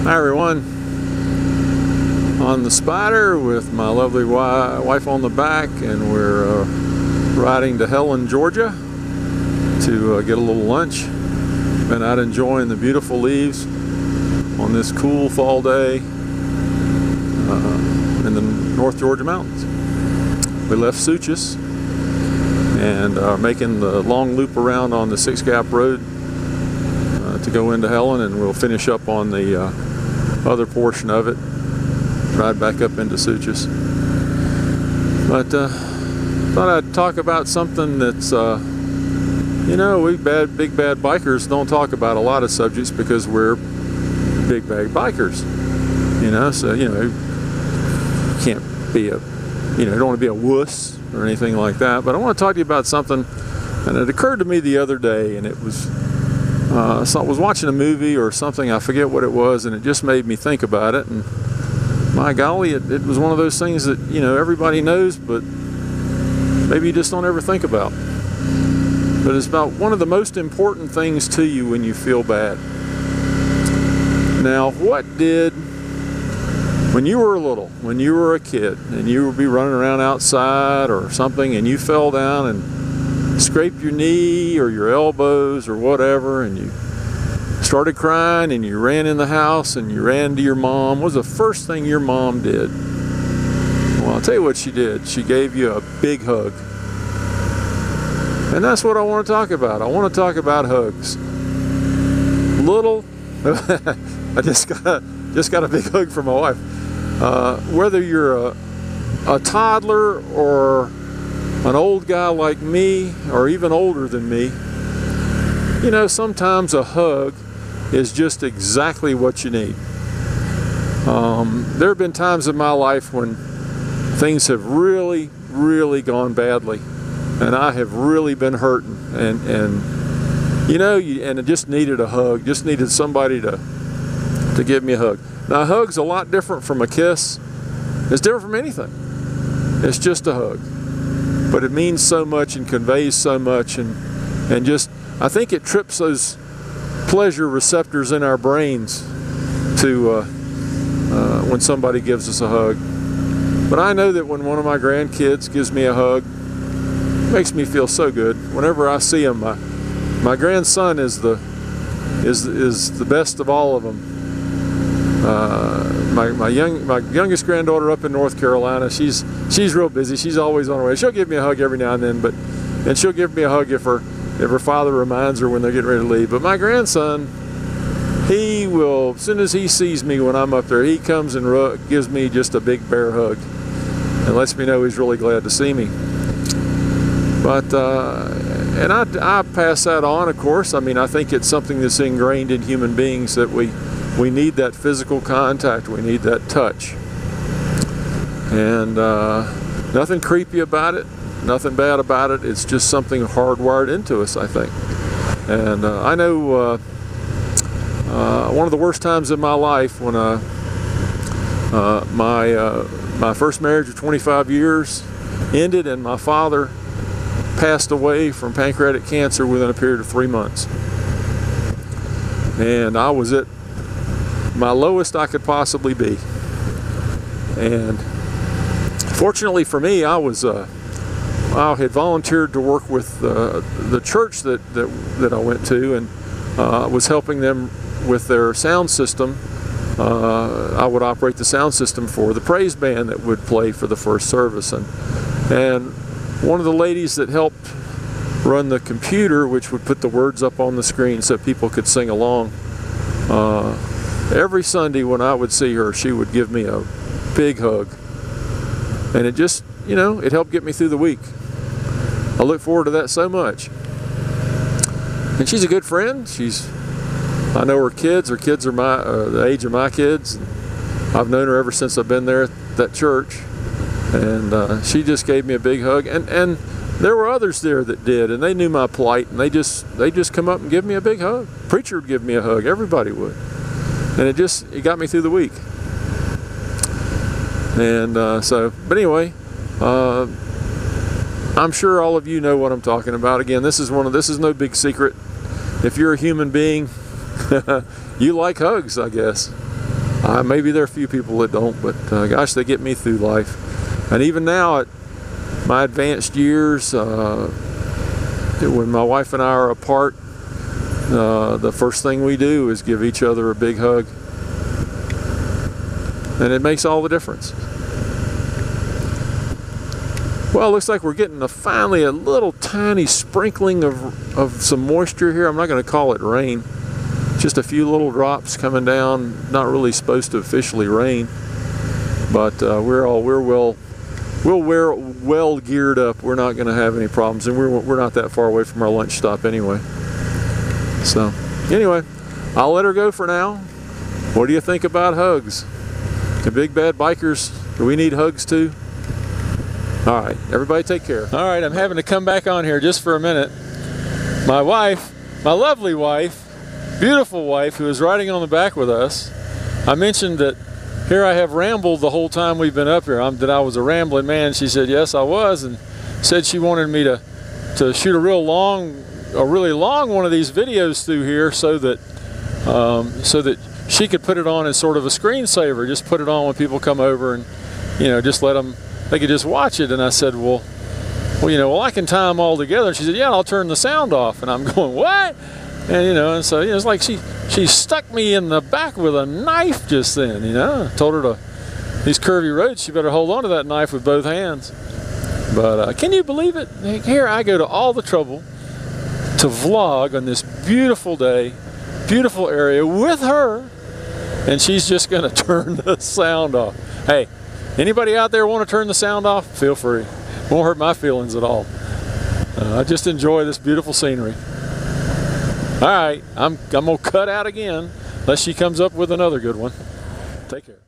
Hi everyone, on the Spider with my lovely wife on the back, and we're riding to Helen, Georgia to get a little lunch. Been out enjoying the beautiful leaves on this cool fall day in the North Georgia mountains. We left Suchess and are making the long loop around on the Six Gap Road to go into Helen, and we'll finish up on the other portion of it, ride back up into Suchess. But thought I'd talk about something that's you know, we big bad bikers don't talk about a lot of subjects because we're big bad bikers, you know. So you know, can't be a, you know, don't want to be a wuss or anything like that. But I want to talk to you about something, and it occurred to me the other day, and it was so I was watching a movie or something, I forget what it was, and it just made me think about it. And my golly, it was one of those things that, you know, everybody knows, but maybe you just don't ever think about. But it's about one of the most important things to you when you feel bad. Now, what did, when you were little, when you were a kid, and you would be running around outside or something, and you fell down and scraped your knee or your elbows or whatever, and you started crying and you ran in the house and you ran to your mom, what was the first thing your mom did? Well, I'll tell you what she did. She gave you a big hug. And that's what I want to talk about. I want to talk about hugs. Little, I just got a big hug from my wife. Whether you're a toddler or an old guy like me, or even older than me, you know, sometimes a hug is just exactly what you need. There have been times in my life when things have really gone badly, and I have really been hurting, and you know, and I just needed a hug, just needed somebody to give me a hug. Now, a hug's a lot different from a kiss. It's different from anything. It's just a hug. But it means so much and conveys so much, and just, I think it trips those pleasure receptors in our brains to when somebody gives us a hug. But I know that when one of my grandkids gives me a hug, it makes me feel so good. Whenever I see him, my grandson is the best of all of them. My youngest granddaughter up in North Carolina, she's real busy. She's always on her way. She'll give me a hug every now and then, and she'll give me a hug if her father reminds her when they're getting ready to leave. But my grandson, he will, as soon as he sees me when I'm up there, he comes and gives me just a big bear hug and lets me know he's really glad to see me. But and I pass that on, of course. I mean, I think it's something that's ingrained in human beings that we need that physical contact. We need that touch. And nothing creepy about it, nothing bad about it. It's just something hardwired into us, I think. And I know one of the worst times in my life when my first marriage of 25 years ended, and my father passed away from pancreatic cancer within a period of 3 months. And I was at my lowest I could possibly be. And fortunately for me, I had volunteered to work with the church that I went to, and was helping them with their sound system. I would operate the sound system for the praise band that would play for the first service, and one of the ladies that helped run the computer, which would put the words up on the screen so people could sing along, every Sunday when I would see her, she would give me a big hug. And it just, you know, it helped get me through the week. I look forward to that so much. And she's a good friend. I know her kids are the age of my kids. I've known her ever since I've been there at that church. And she just gave me a big hug. And there were others there that did, and they knew my plight, and they just come up and give me a big hug. Preacher would give me a hug. Everybody would. And it got me through the week. And but anyway, I'm sure all of you know what I'm talking about. Again, this is no big secret. If you're a human being, you like hugs, I guess. Maybe there are a few people that don't, but gosh, they get me through life. And even now, at my advanced years, when my wife and I are apart, the first thing we do is give each other a big hug. And it makes all the difference. Well, it looks like we're getting finally a little tiny sprinkling of some moisture here. I'm not going to call it rain. Just a few little drops coming down. Not really supposed to officially rain, but we're well geared up. We're not going to have any problems, and we're not that far away from our lunch stop anyway. So anyway, I'll let her go for now. What do you think about hugs? The big bad bikers, do we need hugs too? All right, everybody take care. All right, I'm having to come back on here just for a minute. My wife, my lovely wife, beautiful wife, who is riding on the back with us. I mentioned that here I have rambled the whole time we've been up here. That I was a rambling man. She said yes, I was, and said she wanted me to shoot a really long one of these videos through here so that she could put it on as sort of a screensaver. Just put it on when people come over, and just let them. They could just watch it. And I said, well, I can tie them all together. And she said, yeah, I'll turn the sound off. And I'm going, what? And and so it's like she stuck me in the back with a knife just then. I told her these curvy roads, she better hold on to that knife with both hands. But can you believe it? Here I go to all the trouble to vlog on this beautiful day, beautiful area with her, and she's just going to turn the sound off. Hey, anybody out there want to turn the sound off? Feel free. Won't hurt my feelings at all. I just enjoy this beautiful scenery. All right, I'm going to cut out again unless she comes up with another good one. Take care.